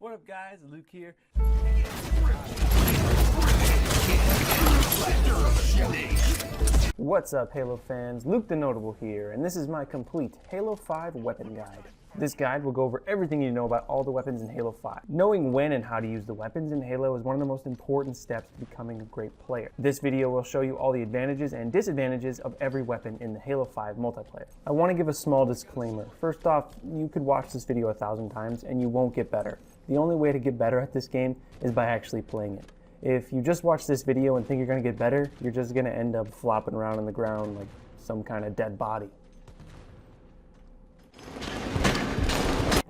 What up guys, Luke here. What's up Halo fans, Luke TheNotable here, and this is my complete Halo 5 weapon guide. This guide will go over everything you know about all the weapons in Halo 5. Knowing when and how to use the weapons in Halo is one of the most important steps to becoming a great player. This video will show you all the advantages and disadvantages of every weapon in the Halo 5 multiplayer. I want to give a small disclaimer. First off, you could watch this video 1,000 times and you won't get better. The only way to get better at this game is by actually playing it. If you just watch this video and think you're going to get better, you're just going to end up flopping around on the ground like some kind of dead body.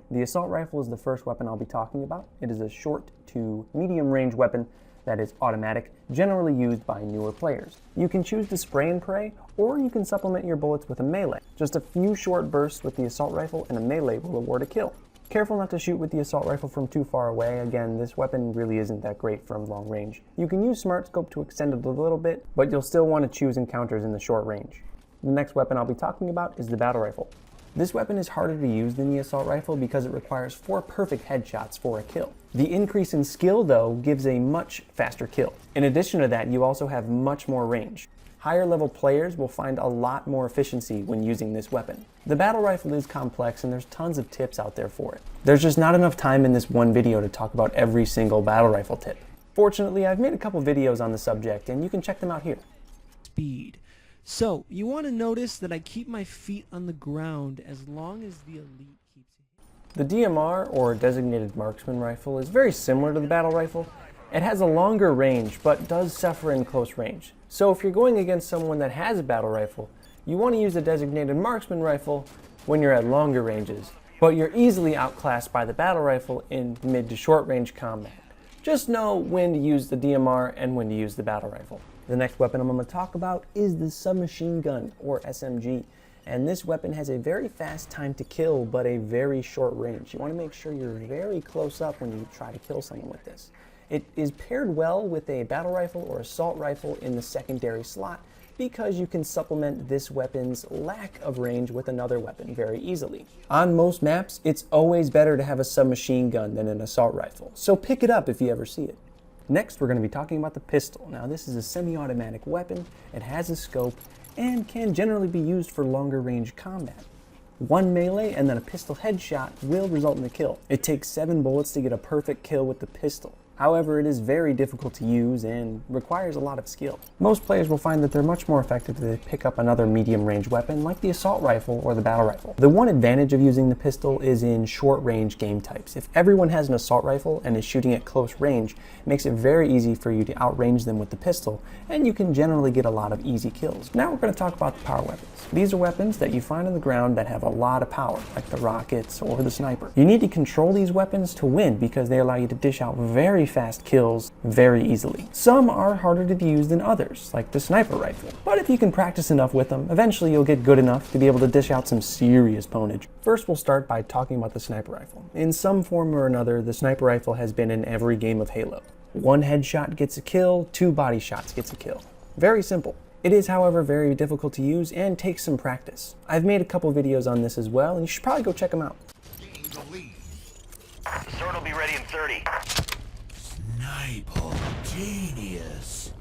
The assault rifle is the first weapon I'll be talking about. It is a short to medium range weapon that is automatic, generally used by newer players. You can choose to spray and pray, or you can supplement your bullets with a melee. Just a few short bursts with the assault rifle and a melee will award a kill. Careful not to shoot with the assault rifle from too far away. Again, this weapon really isn't that great from long range. You can use smart scope to extend it a little bit, but you'll still want to choose encounters in the short range. The next weapon I'll be talking about is the battle rifle. This weapon is harder to use than the assault rifle because it requires 4 perfect headshots for a kill. The increase in skill, though, gives a much faster kill. In addition to that, you also have much more range. Higher level players will find a lot more efficiency when using this weapon. The battle rifle is complex and there's tons of tips out there for it. There's just not enough time in this one video to talk about every single battle rifle tip. Fortunately, I've made a couple videos on the subject and you can check them out here. Speed. So, you want to notice that I keep my feet on the ground as long as the elite keeps it. The DMR, or Designated Marksman Rifle, is very similar to the battle rifle. It has a longer range, but does suffer in close range. So if you're going against someone that has a battle rifle, you want to use a Designated Marksman Rifle when you're at longer ranges, but you're easily outclassed by the battle rifle in mid to short range combat. Just know when to use the DMR and when to use the battle rifle. The next weapon I'm going to talk about is the submachine gun, or SMG. And this weapon has a very fast time to kill, but a very short range. You want to make sure you're very close up when you try to kill someone with this. It is paired well with a battle rifle or assault rifle in the secondary slot because you can supplement this weapon's lack of range with another weapon very easily. On most maps, it's always better to have a submachine gun than an assault rifle, so pick it up if you ever see it. Next, we're going to be talking about the pistol. Now, this is a semi-automatic weapon. It has a scope and can generally be used for longer range combat. One melee and then a pistol headshot will result in a kill. It takes 7 bullets to get a perfect kill with the pistol. However, it is very difficult to use and requires a lot of skill. Most players will find that they're much more effective if they pick up another medium-range weapon like the assault rifle or the battle rifle. The one advantage of using the pistol is in short-range game types. If everyone has an assault rifle and is shooting at close range, it makes it very easy for you to outrange them with the pistol, and you can generally get a lot of easy kills. Now we're going to talk about the power weapons. These are weapons that you find on the ground that have a lot of power, like the rockets or the sniper. You need to control these weapons to win because they allow you to dish out very fast kills very easily. Some are harder to use than others, like the sniper rifle. But if you can practice enough with them, eventually you'll get good enough to be able to dish out some serious ponage. First, we'll start by talking about the sniper rifle. In some form or another, the sniper rifle has been in every game of Halo. 1 headshot gets a kill, 2 body shots gets a kill. Very simple. It is, however, very difficult to use and takes some practice. I've made a couple videos on this as well, and you should probably go check them out. Sword will be ready in 30. Sniper genius.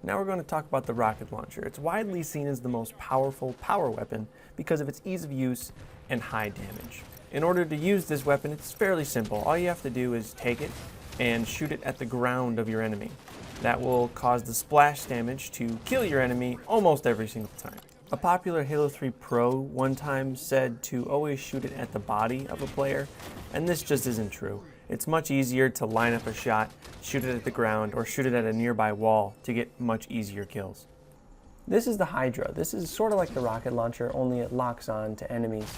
Now we're going to talk about the rocket launcher. It's widely seen as the most powerful power weapon because of its ease of use and high damage. In order to use this weapon, it's fairly simple. All you have to do is take it and shoot it at the ground of your enemy. That will cause the splash damage to kill your enemy almost every single time. A popular Halo 3 pro one time said to always shoot it at the body of a player, and this just isn't true. It's much easier to line up a shot, shoot it at the ground, or shoot it at a nearby wall to get much easier kills. This is the Hydra. This is sort of like the rocket launcher, only it locks on to enemies.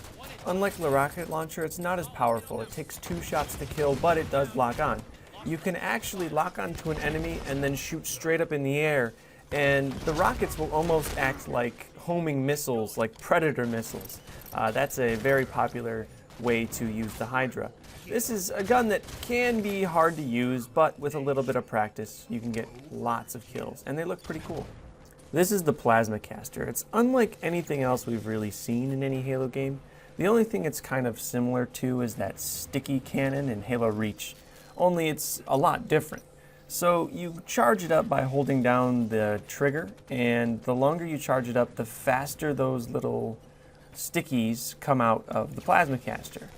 Unlike the rocket launcher, it's not as powerful. It takes 2 shots to kill, but it does lock on. You can actually lock onto an enemy and then shoot straight up in the air, and the rockets will almost act like homing missiles, like Predator missiles. That's a very popular way to use the Hydra. This is a gun that can be hard to use, but with a little bit of practice, you can get lots of kills, and they look pretty cool. This is the plasma caster. It's unlike anything else we've really seen in any Halo game. The only thing it's kind of similar to is that sticky cannon in Halo Reach, only it's a lot different. So you charge it up by holding down the trigger, and the longer you charge it up, the faster those little stickies come out of the plasma caster.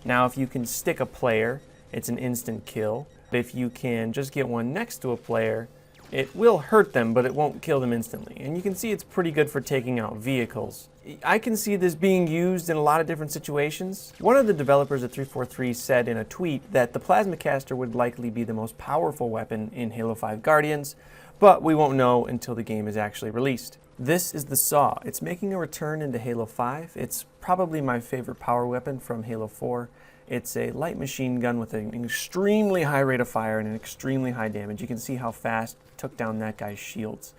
Now if you can stick a player, it's an instant kill. If you can just get one next to a player, it will hurt them, but it won't kill them instantly. And you can see it's pretty good for taking out vehicles. I can see this being used in a lot of different situations. One of the developers at 343 said in a tweet that the plasma caster would likely be the most powerful weapon in Halo 5 Guardians, but we won't know until the game is actually released. This is the Saw. It's making a return into Halo 5. It's probably my favorite power weapon from Halo 4. It's a light machine gun with an extremely high rate of fire and an extremely high damage. You can see how fast it took down that guy's shields.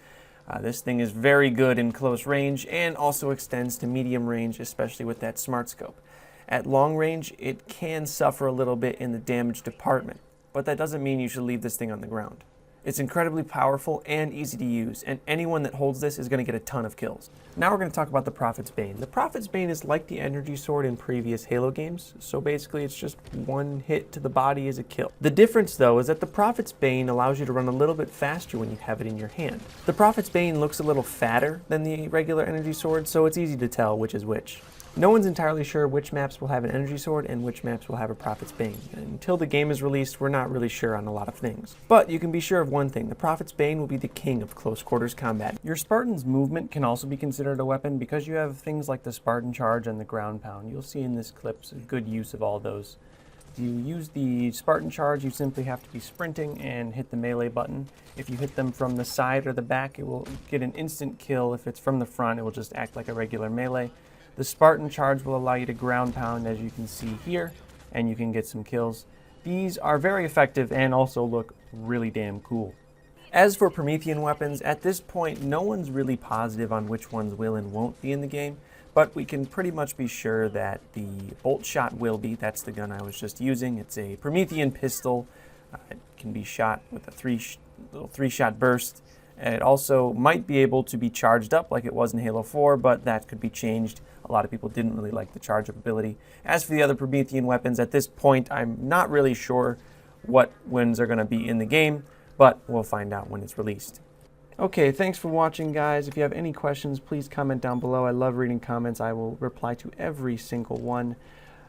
This thing is very good in close range and also extends to medium range, especially with that smart scope. At long range, it can suffer a little bit in the damage department, but that doesn't mean you should leave this thing on the ground. It's incredibly powerful and easy to use, and anyone that holds this is going to get a ton of kills. Now we're going to talk about the Prophet's Bane. The Prophet's Bane is like the energy sword in previous Halo games, so basically it's just one hit to the body is a kill. The difference though is that the Prophet's Bane allows you to run a little bit faster when you have it in your hand. The Prophet's Bane looks a little fatter than the regular energy sword, so it's easy to tell which is which. No one's entirely sure which maps will have an energy sword and which maps will have a Prophet's Bane. Until the game is released, we're not really sure on a lot of things. But you can be sure of one thing, the Prophet's Bane will be the king of close quarters combat. Your Spartan's movement can also be considered a weapon because you have things like the Spartan charge and the ground pound. You'll see in this clip a good use of all those. If you use the Spartan charge, you simply have to be sprinting and hit the melee button. If you hit them from the side or the back, it will get an instant kill. If it's from the front, it will just act like a regular melee. The Spartan charge will allow you to ground pound, as you can see here, and you can get some kills. These are very effective and also look really damn cool. As for Promethean weapons, at this point no one's really positive on which ones will and won't be in the game, but we can pretty much be sure that the bolt shot will be. That's the gun I was just using. It's a Promethean pistol. It can be shot with a little three-shot burst. It also might be able to be charged up like it was in Halo 4, but that could be changed. A lot of people didn't really like the charge up ability. As for the other Promethean weapons, at this point I'm not really sure what ones are going to be in the game, but we'll find out when it's released. Okay, thanks for watching, guys. If you have any questions, please comment down below. I love reading comments. I will reply to every single one.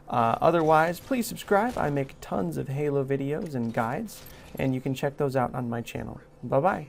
Otherwise, please subscribe. I make tons of Halo videos and guides, and you can check those out on my channel. Bye-bye.